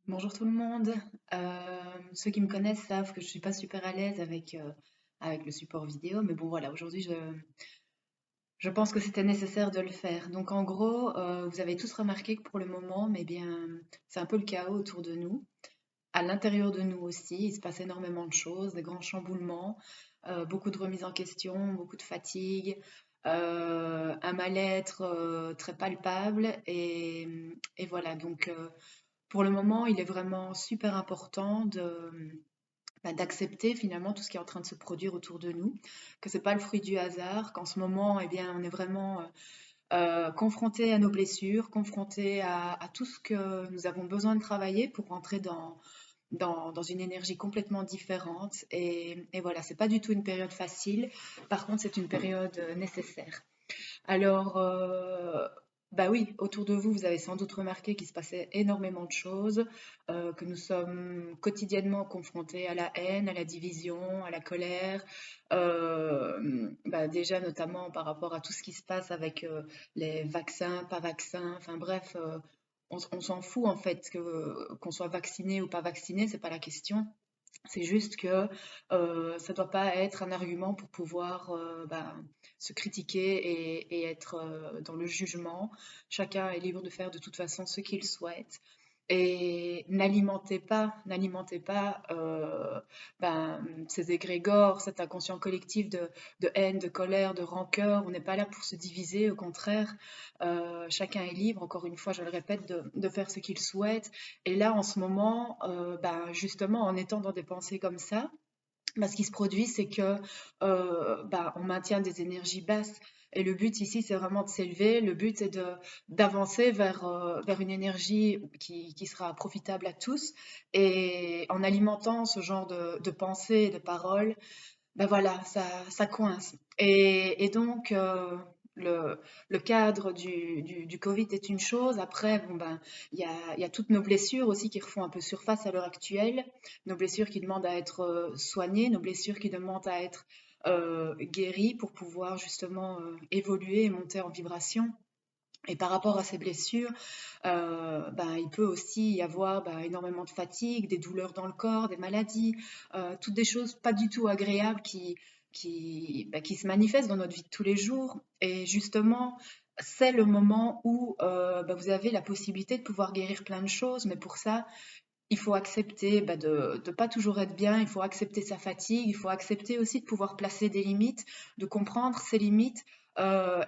Bonjour tout le monde. Ceux qui me connaissent savent que je suis pas super à l'aise avec le support vidéo, mais bon voilà, aujourd'hui je pense que c'était nécessaire de le faire. Donc en gros, vous avez tous remarqué que pour le moment, mais bien, c'est un peu le chaos autour de nous. À l'intérieur de nous aussi, il se passe énormément de choses, des grands chamboulements, beaucoup de remises en question, beaucoup de fatigue, un mal-être très palpable et voilà. Donc pour le moment, il est vraiment super important d'accepter finalement tout ce qui est en train de se produire autour de nous, que c'est pas le fruit du hasard, qu'en ce moment, eh bien, on est vraiment confronté à nos blessures, confronté à tout ce que nous avons besoin de travailler pour rentrer dans une énergie complètement différente. Et voilà, c'est pas du tout une période facile. Par contre, c'est une période nécessaire. Alors, bah oui, autour de vous, vous avez sans doute remarqué qu'il se passait énormément de choses, que nous sommes quotidiennement confrontés à la haine, à la division, à la colère, bah déjà notamment par rapport à tout ce qui se passe avec les vaccins, pas vaccins, enfin bref, on s'en fout en fait qu'on soit vacciné ou pas vacciné, c'est pas la question. C'est juste que ça ne doit pas être un argument pour pouvoir se critiquer et être dans le jugement. Chacun est libre de faire de toute façon ce qu'il souhaite. Et n'alimentez pas ces égrégores, cet inconscient collectif de haine, de colère, de rancœur. On n'est pas là pour se diviser, au contraire. Chacun est libre, encore une fois, je le répète, de faire ce qu'il souhaite. Et là, en ce moment, justement, en étant dans des pensées comme ça, ce qui se produit, c'est que on maintient des énergies basses. Et le but ici, c'est vraiment de s'élever. Le but est d'avancer vers une énergie qui sera profitable à tous. Et en alimentant ce genre de pensées et de paroles, ben voilà, ça coince. Et donc, le, le cadre du Covid est une chose. Après, bon, ben, il y a toutes nos blessures aussi qui refont un peu surface à l'heure actuelle. Nos blessures qui demandent à être soignées, nos blessures qui demandent à être guéries pour pouvoir justement évoluer et monter en vibration. Et par rapport à ces blessures, il peut aussi y avoir énormément de fatigue, des douleurs dans le corps, des maladies, toutes des choses pas du tout agréables qui se manifestent dans notre vie de tous les jours. Et justement, c'est le moment où vous avez la possibilité de pouvoir guérir plein de choses, mais pour ça, il faut accepter de ne pas toujours être bien, il faut accepter sa fatigue, il faut accepter aussi de pouvoir placer des limites, de comprendre ses limites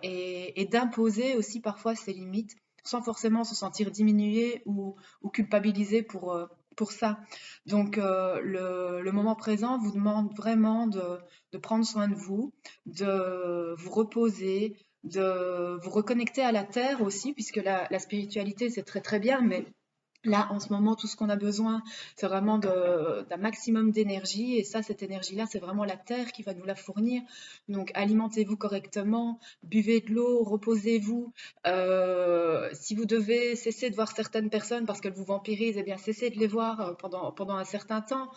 et d'imposer aussi parfois ses limites sans forcément se sentir diminué ou culpabilisé pour ça. Donc le moment présent vous demande vraiment de prendre soin de vous, de vous reposer, de vous reconnecter à la terre aussi, puisque la spiritualité c'est très très bien, mais là, en ce moment, tout ce qu'on a besoin, c'est vraiment d'un maximum d'énergie. Et ça, cette énergie-là, c'est vraiment la terre qui va nous la fournir. Donc, alimentez-vous correctement, buvez de l'eau, reposez-vous. Si vous devez cesser de voir certaines personnes parce qu'elles vous vampirisent, eh bien, cessez de les voir pendant un certain temps.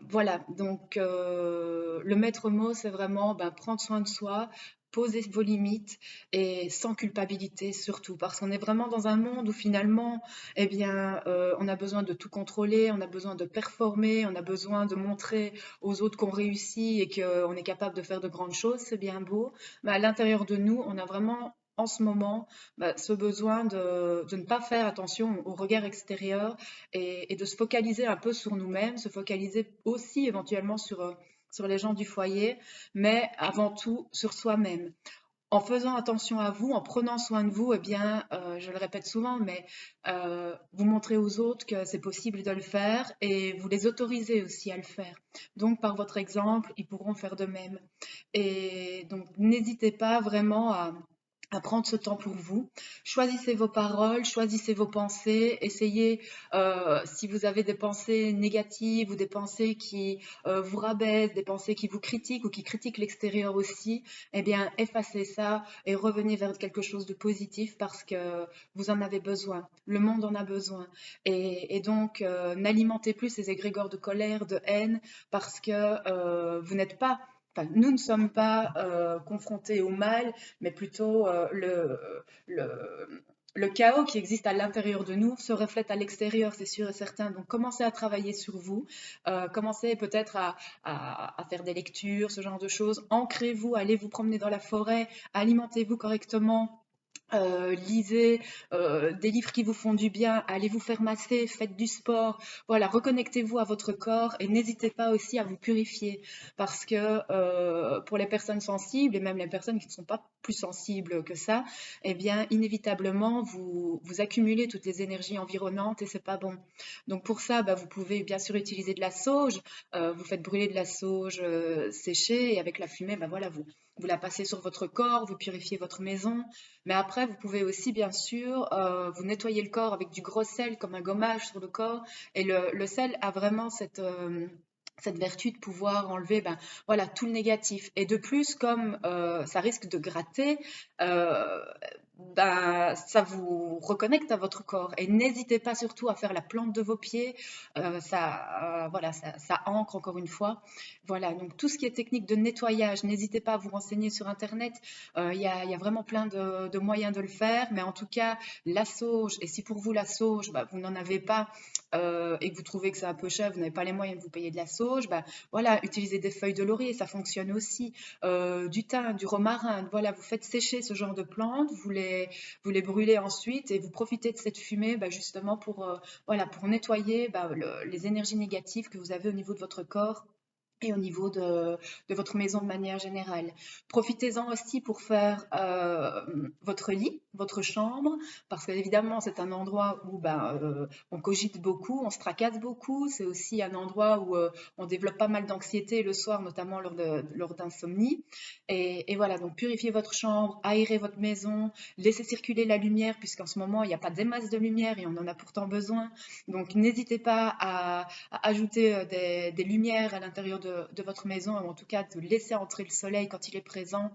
Voilà. Donc, le maître mot, c'est vraiment prendre soin de soi, poser vos limites et sans culpabilité surtout. Parce qu'on est vraiment dans un monde où finalement, eh bien, on a besoin de tout contrôler, on a besoin de performer, on a besoin de montrer aux autres qu'on réussit et qu'on est capable de faire de grandes choses, c'est bien beau. Mais à l'intérieur de nous, on a vraiment en ce moment ce besoin de ne pas faire attention au regard extérieur et de se focaliser un peu sur nous-mêmes, se focaliser aussi éventuellement sur les gens du foyer, mais avant tout sur soi-même. En faisant attention à vous, en prenant soin de vous, eh bien, je le répète souvent, mais vous montrez aux autres que c'est possible de le faire et vous les autorisez aussi à le faire. Donc, par votre exemple, ils pourront faire de même. Et donc, n'hésitez pas vraiment à prendre ce temps pour vous. Choisissez vos paroles, choisissez vos pensées, essayez, si vous avez des pensées négatives ou des pensées qui vous rabaissent, des pensées qui vous critiquent ou qui critiquent l'extérieur aussi, eh bien, effacez ça et revenez vers quelque chose de positif parce que vous en avez besoin. Le monde en a besoin. Et donc, n'alimentez plus ces égrégores de colère, de haine, parce que vous n'êtes pas, enfin, nous ne sommes pas confrontés au mal, mais plutôt le, le chaos qui existe à l'intérieur de nous se reflète à l'extérieur, c'est sûr et certain. Donc, commencez à travailler sur vous, commencez peut-être à faire des lectures, ce genre de choses. Ancrez-vous, allez vous promener dans la forêt, alimentez-vous correctement. Lisez des livres qui vous font du bien, allez vous faire masser, faites du sport, voilà, reconnectez-vous à votre corps et n'hésitez pas aussi à vous purifier parce que pour les personnes sensibles et même les personnes qui ne sont pas plus sensibles que ça, eh bien inévitablement vous accumulez toutes les énergies environnantes et c'est pas bon. Donc pour ça, bah, vous pouvez bien sûr utiliser de la sauge, vous faites brûler de la sauge séchée et avec la fumée, bah, voilà, vous la passez sur votre corps, vous purifiez votre maison. Mais après, vous pouvez aussi, bien sûr, vous nettoyer le corps avec du gros sel, comme un gommage sur le corps. Et le sel a vraiment cette vertu de pouvoir enlever ben, voilà, tout le négatif. Et de plus, comme ça risque de gratter, euh, ben, ça vous reconnecte à votre corps. Et n'hésitez pas surtout à faire la plante de vos pieds. Voilà, ça ancre encore une fois. Voilà, donc tout ce qui est technique de nettoyage, n'hésitez pas à vous renseigner sur Internet. Il y a vraiment plein de moyens de le faire, mais en tout cas, la sauge, et si pour vous la sauge, bah, vous n'en avez pas et que vous trouvez que c'est un peu cher, vous n'avez pas les moyens de vous payer de la sauge, bah, voilà, utilisez des feuilles de laurier, ça fonctionne aussi. Du thym, du romarin, voilà, vous faites sécher ce genre de plantes, vous les brûlez ensuite et vous profitez de cette fumée bah, justement voilà, pour nettoyer bah, les énergies négatives que vous avez au niveau de votre corps et au niveau de votre maison de manière générale. Profitez-en aussi pour faire votre lit, votre chambre, parce qu'évidemment c'est un endroit où ben, on cogite beaucoup, on se tracasse beaucoup. C'est aussi un endroit où on développe pas mal d'anxiété le soir, notamment lors d'insomnie. Et voilà, donc purifiez votre chambre, aérez votre maison, laissez circuler la lumière, puisqu'en ce moment il n'y a pas des masses de lumière et on en a pourtant besoin. Donc n'hésitez pas à ajouter des lumières à l'intérieur de votre maison, ou en tout cas de laisser entrer le soleil quand il est présent.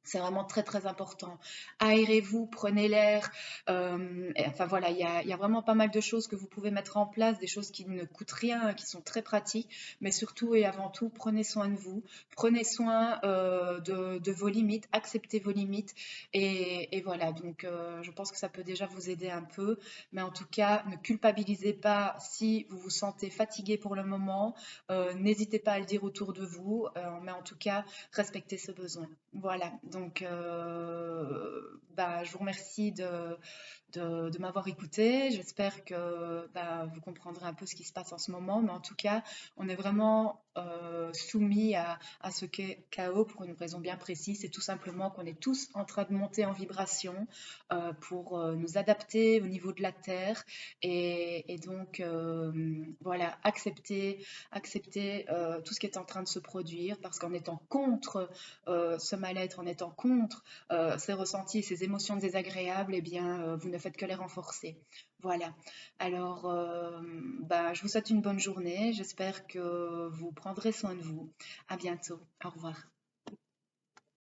C'est vraiment très très important. Aérez-vous, prenez l'air. Enfin voilà, il y a vraiment pas mal de choses que vous pouvez mettre en place, des choses qui ne coûtent rien, qui sont très pratiques. Mais surtout et avant tout, prenez soin de vous. Prenez soin de vos limites, acceptez vos limites. Et voilà, donc je pense que ça peut déjà vous aider un peu. Mais en tout cas, ne culpabilisez pas si vous vous sentez fatigué pour le moment. N'hésitez pas à le dire autour de vous. Mais en tout cas, respectez ce besoin. Voilà, donc bah, je vous remercie de m'avoir écouté. J'espère que bah, vous comprendrez un peu ce qui se passe en ce moment, mais en tout cas, on est vraiment soumis à ce qu'est chaos pour une raison bien précise. C'est tout simplement qu'on est tous en train de monter en vibration pour nous adapter au niveau de la Terre et donc voilà, accepter tout ce qui est en train de se produire parce qu'en étant contre ce mal-être, en étant contre ces ressentis, ces émotions désagréables, eh bien, vous ne faites que les renforcer. Voilà. Alors, bah, je vous souhaite une bonne journée. J'espère que vous prendrez soin de vous. À bientôt. Au revoir.